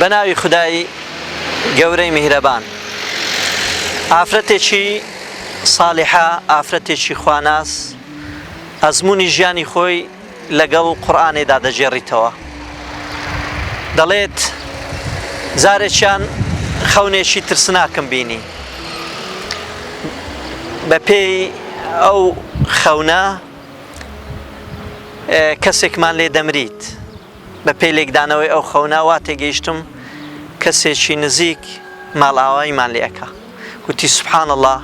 بەناوی خودای گەورەی میهرەبان. ئافرەتێکی ساڵحە، ئافرەتێکی خواناس ئەزموونی ژیانی خۆی لەگەڵ قورئانێدا دەجێڕیتەوە. دەڵێت زارێکیان خەونێکی ترسناکم بینی، بە پێی ئەو خەونە کەسێکمان لێ دەمریت. بە پێی لێکدانەوەی ئەو خەونە وا تێگەیشتم کەسێکی نزیک ماڵئاواییمان لێ ئەکا. وتی سوبحان الله،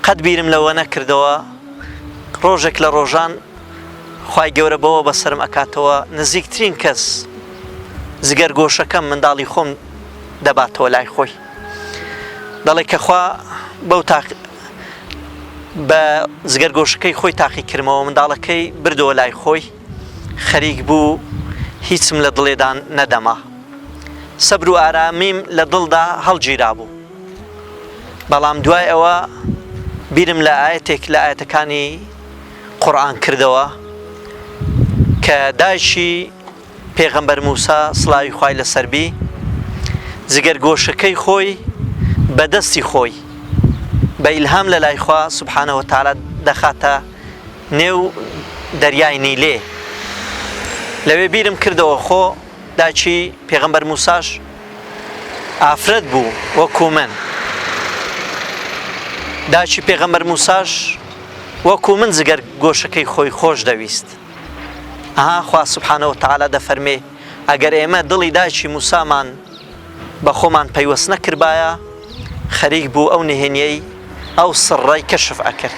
قەت بیرم لەوە نەکردەوە ڕۆژێک لە ڕۆژان خوای گەورە بەوە بەسرم ئەکاتەوە نزیکترین کەس زگەرگۆشەکەم منداڵی خۆم دەباتەوە لای خۆی. دەڵێ کە خوا بەو بە زگەرگۆشەکەی خۆی تاقی کردمەوە، منداڵەکەی بردەوە لای خۆی، خەریک بوو هیچم لە دڵێدا نەدەما، سەبر و ئارامیم لە دڵدا هەڵگیرا بوو. بەڵام دوای ئەوە بیرم لە ئاەتێک لە ئاەتەکانی قورئان کردەوە کە دایکی پێغەمبەر موسا سڵاوی خوای لەسەربی زگەرگۆشەکەی خۆی بەدەستی خۆی بە ئیلهام لە لای خوا سوبحانەهو وتەعالا دەخاتە نێو دەریای نیلێ. لەوێ بیرم کردەوە خۆ داچی پێغەمبەر موساش ئافرەت بوو وەکو من، داچی پێغەمبەر موساش وەکو من زگەرگۆشەکەی خۆی خۆش دەویست. خوا سوبحانەهو وتەعالا دەفەرمێ ئەگەر ئێمە دڵی دایکی موسامان بە خۆمان پەیوەست نەکردبایە، خەریک بوو ئەو نهێنیەی ئەو سڕەی کەشف ئەکرد.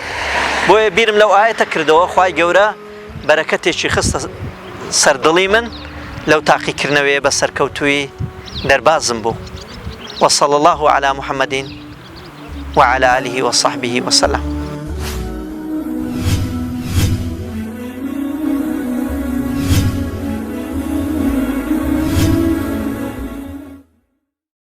بۆیە بیرم لەو ئاەتە کردەوە خوای گەورە بەرەکەتێکی خستە سەردڵی من لەو تاقیکردنەوەیە بە سەرکەوتووی دەربازم بوو. وصلى الله على محمد وعلى آله وصحبه وسلم.